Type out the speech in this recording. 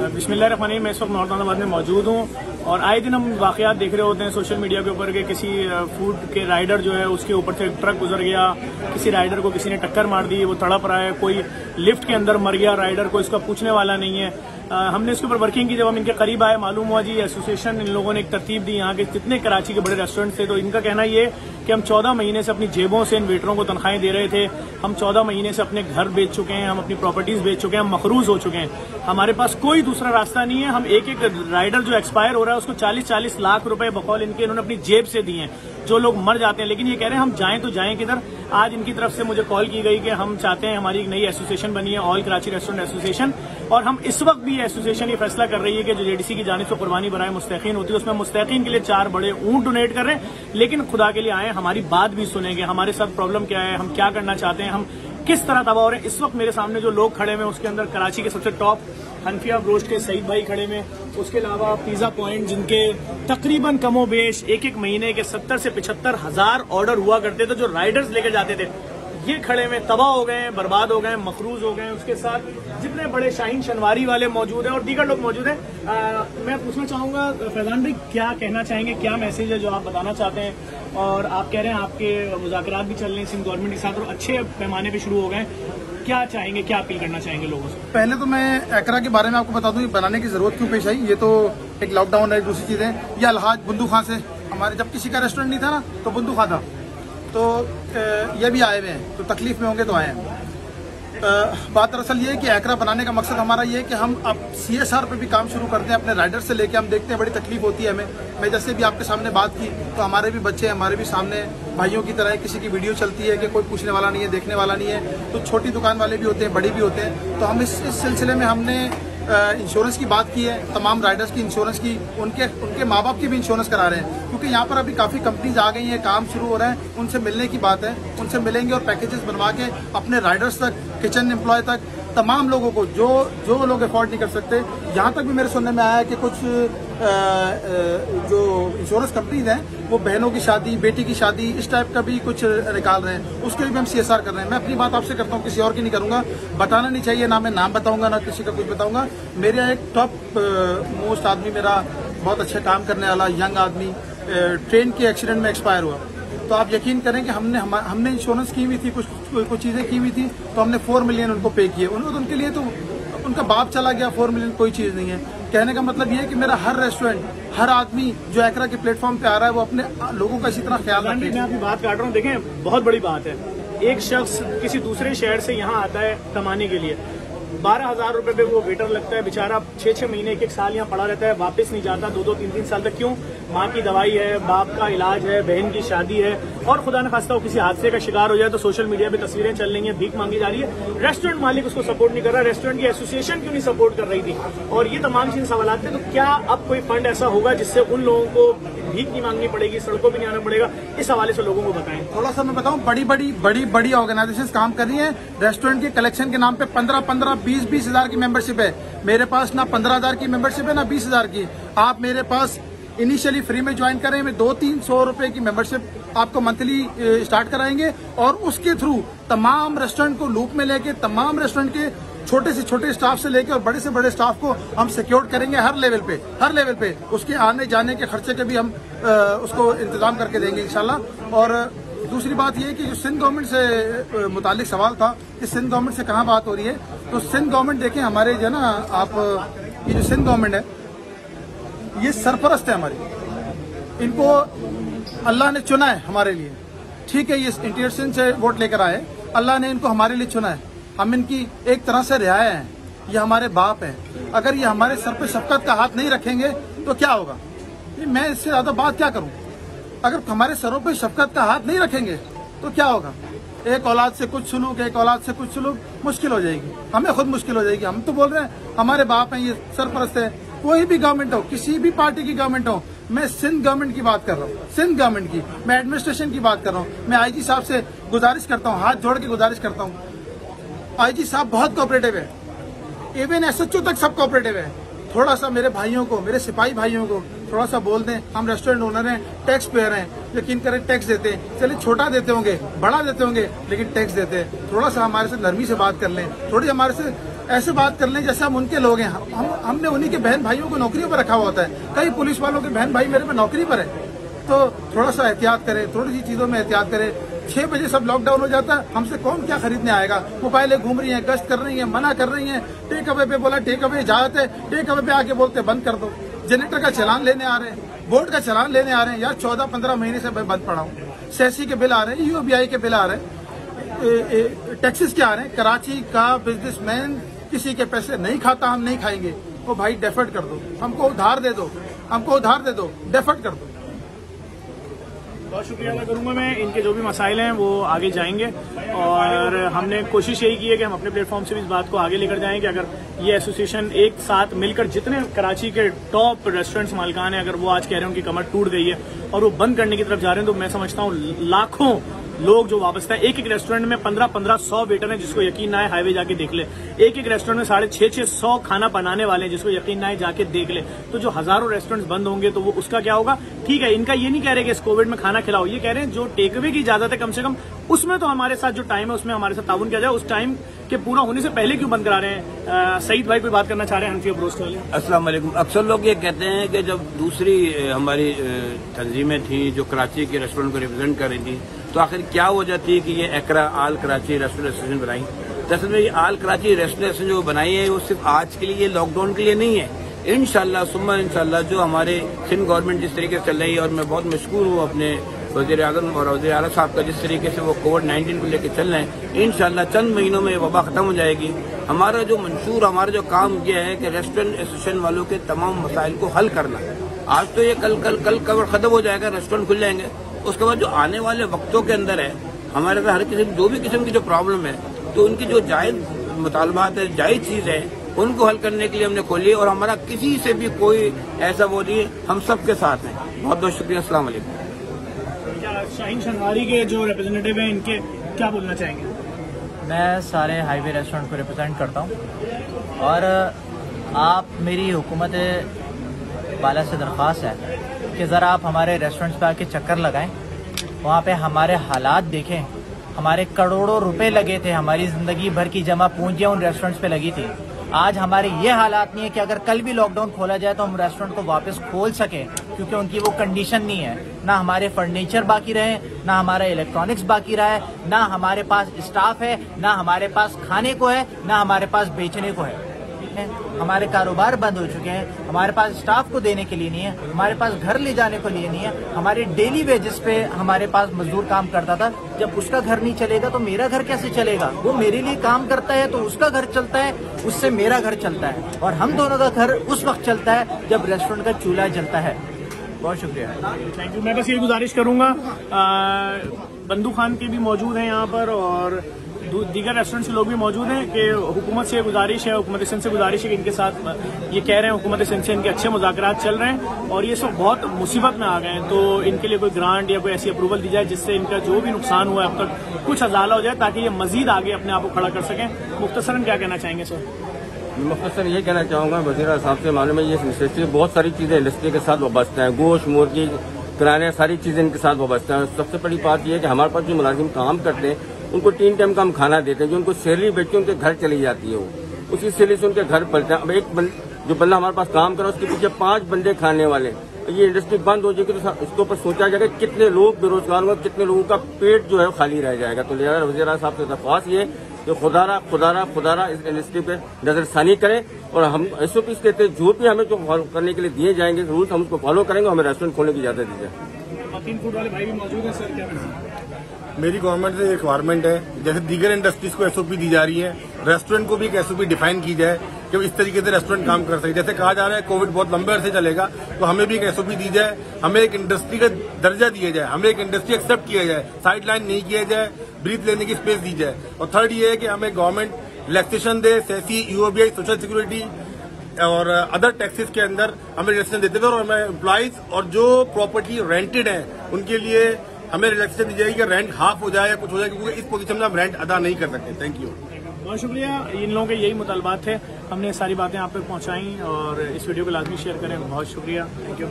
बिस्मिल्लाहिर्रहमानिर्रहीम। मैं इस वक्त नौरताबाद में मौजूद हूँ और आए दिन हम वाकयात देख रहे होते हैं सोशल मीडिया के ऊपर कि किसी फूड के राइडर जो है उसके ऊपर से ट्रक गुजर गया, किसी राइडर को किसी ने टक्कर मार दी, वो तड़प रहा है, कोई लिफ्ट के अंदर मर गया राइडर, को इसका पूछने वाला नहीं है। हमने इसके ऊपर वर्किंग की, जब हम इनके करीब आए मालूम हुआ जी एसोसिएशन इन लोगों ने एक तरतीब दी यहाँ के जितने कराची के बड़े रेस्टोरेंट थे, तो इनका कहना ये कि हम 14 महीने से अपनी जेबों से इन वेटरों को तनख्वाहें दे रहे थे, हम 14 महीने से अपने घर बेच चुके हैं, हम अपनी प्रॉपर्टीज बेच चुके हैं, हम मखरूज हो चुके हैं, हमारे पास कोई दूसरा रास्ता नहीं है। हम एक एक राइडर जो एक्सपायर हो रहा है उसको 40-40 लाख रुपए बकौल इनके इन्होंने अपनी जेब से दिए हैं, जो लोग मर जाते हैं। लेकिन ये कह रहे हैं हम जाएं तो जाएं किधर। आज इनकी तरफ से मुझे कॉल की गई कि हम चाहते हैं, हमारी एक नई एसोसिएशन बनी है ऑल कराची रेस्टोरेंट एसोसिएशन, और हम इस वक्त भी एसोसिएशन ये फैसला कर रही है कि जो जेडीसी की जानिब से कुर्बानी बराए मुस्तकीन होती है उसमें मुस्तकीन के लिए 4 बड़े ऊंट डोनेट कर रहे हैं। लेकिन खुदा के लिए आए, हमारी बात भी सुनेंगे, हमारे साथ प्रॉब्लम क्या है, हम क्या करना चाहते हैं, हम किस तरह तबाह हो रहे हैं। इस वक्त मेरे सामने जो लोग खड़े हैं उसके अंदर कराची के सबसे टॉप हनफिया ब्रोस्ट के सईद भाई खड़े में, उसके अलावा पिज्जा पॉइंट जिनके तकरीबन कमोबेश एक महीने के 70 से 75 हजार ऑर्डर हुआ करते थे जो राइडर्स लेके जाते थे, ये खड़े में तबाह हो गए हैं, बर्बाद हो गए हैं, मखरूज हो गए हैं। उसके साथ जितने बड़े शाहीन शनवारी वाले मौजूद हैं और दीगर लोग मौजूद हैं। मैं पूछना चाहूंगा फैजान भाई, क्या कहना चाहेंगे, क्या मैसेज है जो आप बताना चाहते हैं? और आप कह रहे हैं आपके मुज़ाकरात भी चल रहे हैं सिंध गवर्नमेंट के साथ और अच्छे पैमाने पे शुरू हो गए, क्या चाहेंगे, क्या अपील करना चाहेंगे लोगों से? पहले तो मैं एकरा के बारे में आपको बता दूं, ये बनाने की जरूरत क्यों पेश आई। ये तो एक लॉकडाउन है, दूसरी चीजें, ये अलहाज बुंदू खां से, हमारे जब किसी का रेस्टोरेंट नहीं था ना तो बुंदू खां था, तो ये भी आए हुए हैं, तो तकलीफ में होंगे तो आए हैं। बात दरअसल ये है कि एकरा बनाने का मकसद हमारा ये है कि हम अब CSR पे भी काम शुरू करते हैं, अपने राइडर से लेके हम देखते हैं बड़ी तकलीफ होती है हमें। मैं जैसे भी आपके सामने बात की तो हमारे भी बच्चे, हमारे भी सामने भाइयों की तरह किसी की वीडियो चलती है कि कोई पूछने वाला नहीं है, देखने वाला नहीं है, तो छोटी दुकान वाले भी होते हैं, बड़ी भी होते हैं। तो हम इस सिलसिले में हमने इंश्योरेंस की बात की है, तमाम राइडर्स की इंश्योरेंस की, उनके माँ बाप की भी इंश्योरेंस करा रहे हैं, क्योंकि यहाँ पर अभी काफ़ी कंपनीज आ गई हैं, काम शुरू हो रहा है, उनसे मिलने की बात है, उनसे मिलेंगे और पैकेजेस बनवा के अपने राइडर्स तक, किचन एम्प्लॉय तक, तमाम लोगों को जो लोग अफोर्ड नहीं कर सकते। यहाँ तक भी मेरे सुनने में आया है कि कुछ जो इंश्योरेंस कंपनीज हैं वो बहनों की शादी, बेटी की शादी, इस टाइप का भी कुछ निकाल रहे हैं, उसके लिए भी हम CSR कर रहे हैं। मैं अपनी बात आपसे करता हूँ, किसी और की नहीं करूंगा, बताना नहीं चाहिए, ना मैं नाम बताऊंगा ना किसी का कुछ बताऊंगा। मेरा एक टॉप मोस्ट आदमी, मेरा बहुत अच्छा काम करने वाला यंग आदमी ट्रेन के एक्सीडेंट में एक्सपायर हुआ, तो आप यकीन करें कि हमने इंश्योरेंस की हुई थी, कुछ चीजें की हुई थी, तो हमने 4 मिलियन उनको पे किए। उनके लिए तो उनका बाप चला गया, 4 मिलियन कोई चीज नहीं है। कहने का मतलब ये है कि मेरा हर रेस्टोरेंट, हर आदमी जो एकरा के प्लेटफॉर्म पे आ रहा है वो अपने लोगों का इसी तरह ख्याल रखे। मैं आपकी बात काट रहा हूँ, देखें बहुत बड़ी बात है, एक शख्स किसी दूसरे शहर से यहाँ आता है कमाने के लिए, 12,000 रुपए पे वो वेटर लगता है, बेचारा 6-6 महीने 1-1 साल यहाँ पड़ा रहता है, वापस नहीं जाता 2-2, 3-3 साल तक। क्यों? माँ की दवाई है, बाप का इलाज है, बहन की शादी है, और खुदा न खास्ता वो किसी हादसे का शिकार हो जाए तो सोशल मीडिया पे तस्वीरें चल रही हैं, भीख मांगी जा रही है, रेस्टोरेंट मालिक उसको सपोर्ट नहीं कर रहा, रेस्टोरेंट की एसोसिएशन क्यों नहीं सपोर्ट कर रही थी, और ये तमाम चीज सवाल थे। तो क्या अब कोई फंड ऐसा होगा जिससे उन लोगों को भीख नहीं मांगनी पड़ेगी, सड़कों पर नहीं आना पड़ेगा? इस हवाले से लोगों को बताएं। थोड़ा सा मैं बताऊं, बड़ी ऑर्गेनाइजेशन काम कर रही है रेस्टोरेंट के कलेक्शन के नाम पे। 15-15, 20-20 हजार की मेंबरशिप है। मेरे पास ना 15,000 की मेंबरशिप है ना 20,000 की। आप मेरे पास इनिशियली फ्री में ज्वाइन करें, में 200-300 रुपए की मेंबरशिप आपको मंथली स्टार्ट कराएंगे, और उसके थ्रू तमाम रेस्टोरेंट को लूप में लेके, तमाम रेस्टोरेंट के छोटे से छोटे स्टाफ से लेकर और बड़े से बड़े स्टाफ को हम सिक्योर करेंगे हर लेवल पे। उसके आने जाने के खर्चे के भी हम उसको इंतजाम करके देंगे इंशाल्लाह। और दूसरी बात यह कि जो सिंध गवर्नमेंट से मुतालिक सवाल था कि सिंध गवर्नमेंट से कहाँ बात हो रही है, तो सिंध गवर्नमेंट देखें, हमारे जो ना आप ये जो सिंध गवर्नमेंट है ये सरपरस्त है हमारी, इनको अल्लाह ने चुना है हमारे लिए, ठीक है, ये इंटीरियर सिंध से वोट लेकर आए, अल्लाह ने इनको हमारे लिए चुना है, हम इनकी एक तरह से रियाया हैं, ये हमारे बाप हैं। अगर ये हमारे सर पे शफकत का हाथ नहीं रखेंगे तो क्या होगा? मैं इससे ज्यादा बात क्या करूं? अगर हमारे सरों पे शफकत का हाथ नहीं रखेंगे तो क्या होगा? एक औलाद से कुछ सुलूक, एक औलाद से कुछ सुलूक, मुश्किल हो जाएगी, हमें खुद मुश्किल हो जाएगी। हम तो बोल रहे हैं हमारे बाप हैं, ये सरपरस्त है, कोई भी गवर्नमेंट हो, किसी भी पार्टी की गवर्नमेंट हो, मैं सिंध गवर्नमेंट की बात कर रहा हूँ, सिंध गवर्नमेंट की, मैं एडमिनिस्ट्रेशन की बात कर रहा हूँ। मैं IG साहब से गुजारिश करता हूँ, हाथ जोड़ के गुजारिश करता हूँ, IG साहब बहुत कोऑपरेटिव है, इवन SHO तक सब कोऑपरेटिव है। थोड़ा सा मेरे भाइयों को, मेरे सिपाही भाइयों को थोड़ा सा बोल दें, हम रेस्टोरेंट ओनर हैं, टैक्स पेयर हैं, यकीन करें टैक्स देते हैं, चलिए छोटा देते होंगे, बड़ा देते होंगे, लेकिन टैक्स देते हैं, थोड़ा सा हमारे से नरमी से बात कर लें, थोड़ी हमारे से ऐसे बात कर लें जैसे हम उनके लोग हैं। हमने उन्हीं के बहन भाइयों को नौकरियों पर रखा हुआ होता है। कई पुलिस वालों के बहन भाई मेरे पे नौकरी पर है, तो थोड़ा सा एहतियात करें, थोड़ी सी चीजों में एहतियात करें। 6 बजे सब लॉकडाउन हो जाता है, हमसे कौन क्या खरीदने आएगा। मोबाइलें घूम रही हैं, गश्त कर रही हैं, मना कर रही हैं। टेक अवे पे बोला टेक अवे इजाजत है, टेक अवे पे आके बोलते बंद कर दो। जनरेटर का चालान लेने आ रहे हैं, बोर्ड का चालान लेने आ रहे हैं। यार 14-15 महीने से मैं बंद पड़ा हूँ। सेसी के बिल आ रहे हैं, यूओबीआई के बिल आ रहे हैं, टैक्सेस क्या आ रहे हैं। कराची का बिजनेसमैन किसी के पैसे नहीं खाता, हम नहीं खाएंगे। वो भाई डेफर्ट कर दो, हमको उधार दे दो, हमको उधार दे दो, डेफर्ट कर दो। बहुत शुक्रिया अदा करूंगा मैं। इनके जो भी मसाइल हैं वो आगे जाएंगे और हमने कोशिश यही की है कि हम अपने प्लेटफॉर्म से भी इस बात को आगे लेकर जाएं कि अगर ये एसोसिएशन एक साथ मिलकर जितने कराची के टॉप रेस्टोरेंट्स मालिकान हैं, अगर वो आज कह रहे हैं उनकी कमर टूट गई है और वो बंद करने की तरफ जा रहे हैं, तो मैं समझता हूँ लाखों लोग जो वाबस्ता है। एक एक रेस्टोरेंट में 1500 वेटर हैं, जिसको यकीन ना आए हाईवे जाके देख ले। एक एक रेस्टोरेंट में 650 खाना बनाने वाले हैं, जिसको यकीन ना आए जाके देख ले। तो जो हजारों रेस्टोरेंट्स बंद होंगे तो वो उसका क्या होगा। ठीक है, इनका ये नहीं कह रहे कि इस कोविड में खाना खिलाओ, ये कह रहे हैं जो टेक अवे की इजाजत है कम से कम उसमें तो हमारे साथ जो टाइम है उसमें हमारे साथ ताउन किया जाए। उस टाइम के पूरा होने से पहले क्यों बंद करा रहे हैं। सईद भाई कोई बात करना चाह रहे हैं हनफी अब्रोस्ट वाले। अस्सलाम वालेकुम। अक्सर लोग ये कहते हैं कि जब दूसरी हमारी तंजीमें थी जो कराची के रेस्टोरेंट को रिप्रेजेंट कर रही थी, तो आखिर क्या वजह थी कि ये एकरा आल कराची रेस्टोरेंट एसोसिएशन बनाई। दरअसल में ये आल कराची रेस्टोरेंट एसोसिएशन जो बनाई है वो सिर्फ आज के लिए, लॉकडाउन के लिए नहीं है। इंशाल्लाह सुम्मा इंशाल्लाह जो हमारे सिंध गवर्नमेंट जिस तरीके से चल रही है, और मैं बहुत मशकूर हूँ अपने वज़ीर आज़म और वज़ीर आला साहब का जिस तरीके से वो कोविड-19 को लेकर चल रहे हैं, इंशाल्लाह चंद महीनों में वबा खत्म हो जाएगी। हमारा जो मंशूर, हमारा जो काम यह है कि रेस्टोरेंट एसोसिएशन वालों के तमाम मसाइल को हल करना। आज तो ये कल खत्म हो जाएगा, रेस्टोरेंट खुल जाएंगे। उसके बाद जो आने वाले वक्तों के अंदर है हमारे साथ हर किसी जो भी किस्म की जो प्रॉब्लम है, तो उनकी जो जायज मुतालबात है, जायज चीज है, उनको हल करने के लिए हमने खोली और हमारा किसी से भी कोई ऐसा वो नहीं, हम सबके साथ हैं। बहुत बहुत शुक्रिया। अस्सलाम वालेकुम। शाहीन शनवारी के जो रिप्रेजेंटेटिव हैं इनके क्या बोलना चाहेंगे। मैं सारे हाईवे रेस्टोरेंट को रिप्रेजेंट करता हूँ और आप मेरी हुकूमत वाला से दरख्वास्त है कि ज़रा आप हमारे रेस्टोरेंट्स पे आके चक्कर लगाएं, वहाँ पे हमारे हालात देखें। हमारे करोड़ों रुपए लगे थे, हमारी जिंदगी भर की जमा पूंजियां उन रेस्टोरेंट्स पे लगी थी। आज हमारे ये हालात नहीं है कि अगर कल भी लॉकडाउन खोला जाए तो हम रेस्टोरेंट को वापस खोल सकें, क्योंकि उनकी वो कंडीशन नहीं है। ना हमारे फर्नीचर बाकी रहे, ना हमारा इलेक्ट्रॉनिक्स बाकी रहा है, ना हमारे पास स्टाफ है, ना हमारे पास खाने को है, ना हमारे पास बेचने को है। हमारे कारोबार बंद हो चुके हैं, हमारे पास स्टाफ को देने के लिए नहीं है, हमारे पास घर ले जाने के लिए नहीं है। हमारे डेली वेजेस पे हमारे पास मजदूर काम करता था, जब उसका घर नहीं चलेगा तो मेरा घर कैसे चलेगा। वो मेरे लिए काम करता है तो उसका घर चलता है, उससे मेरा घर चलता है, और हम दोनों का घर उस वक्त चलता है जब रेस्टोरेंट का चूल्हा जलता है। बहुत शुक्रिया, थैंक यू। मैं बस ये गुजारिश करूंगा, बंदू खान के भी मौजूद हैं यहाँ पर और दीगर रेस्टोरेंट से लोग भी मौजूद हैं कि हुकूमत से गुजारिश है, हुकूमत सिंध से गुजारिश है कि इनके साथ ये कह रहे हैं हुकूमत सिंध से इनके अच्छे मुज़ाकरात चल रहे हैं और ये सब बहुत मुसीबत में आ गए हैं, तो इनके लिए कोई ग्रांट या कोई ऐसी अप्रूवल दी जाए जिससे इनका जो भी नुकसान हुआ है अब तक कुछ अजाला हो जाए, ताकि ये मजीद आगे अपने आप को खड़ा कर सकें। मुख्तसरन क्या कहना चाहेंगे सर? मुख्तसर ये कहना चाहूँगा, वज़ीर साहब से मालूम है ये इंडस्ट्री बहुत सारी चीज़ें इंडस्ट्री के साथ वाबस्ता है, गोश्त, मुर्गी, किराने, सारी चीज़ें इनके साथ वाबस्ता है। सबसे बड़ी बात यह है कि हमारे पास जो मुलाजिम काम करते हैं उनको 3 टाइम का हम खाना देते हैं, जो उनको सैलरी बेच के उनके घर चली जाती है, वो उसी सैलरी से उनके घर पलते हैं। अब जो बंदा हमारे पास काम कर रहा है उसके पीछे 5 बंदे खाने वाले, ये इंडस्ट्री बंद हो जाएगी तो इसके ऊपर सोचा जाएगा कितने लोग बेरोजगार होंगे, कितने लोगों का पेट जो है खाली रह जाएगा। तो लिहाजा वज़ीर साहब से दरख्वास्त ये कि खुदारा इस इंडस्ट्री पे नजरसानी करें और हम SOPs कहते हैं जो भी हमें जो फॉलो करने के लिए दिए जाएंगे रूल्स हम उसको फॉलो करेंगे, हमें रेस्टोरेंट खोलने की इजाजत दी जाए। 3 फूड वाले भाई भी मौजूद हैं सर, क्या मेरी गवर्नमेंट से रिक्वायरमेंट है, जैसे दीगर इंडस्ट्रीज को SOP दी जा रही है, रेस्टोरेंट को भी एक SOP डिफाइन की जाए कि इस तरीके से रेस्टोरेंट काम कर सके। जैसे कहा जा रहा है कोविड बहुत लंबे अरसे चलेगा, तो हमें भी एक SOP दी जाए, हमें एक इंडस्ट्री का दर्जा दिया जाए, हमें एक इंडस्ट्री एक्सेप्ट किया जाए, साइड लाइन नहीं किया जाए, ब्रीथ लेने की स्पेस दी जाए। और थर्ड ये है कि हमें गवर्नमेंट रिलैक्सेशन दे, सेसी, UOBI, सोशल सिक्योरिटी और अदर टैक्सेस के अंदर हमें रिलैक्सेशन देते थे, और हमें एम्प्लॉइज और जो प्रॉपर्टी रेंटेड है उनके लिए हमें रिलैक्सेशन दी जाएगी कि रेंट हाफ हो जाए या कुछ हो जाए, क्योंकि इस पोजीशन में हम रेंट अदा नहीं कर सकते। थैंक यू, बहुत शुक्रिया। इन लोगों के यही मुतालबात थे, हमने सारी बातें आप तक पहुंचाई और इस वीडियो को लाजमी शेयर करें। बहुत शुक्रिया, थैंक यू।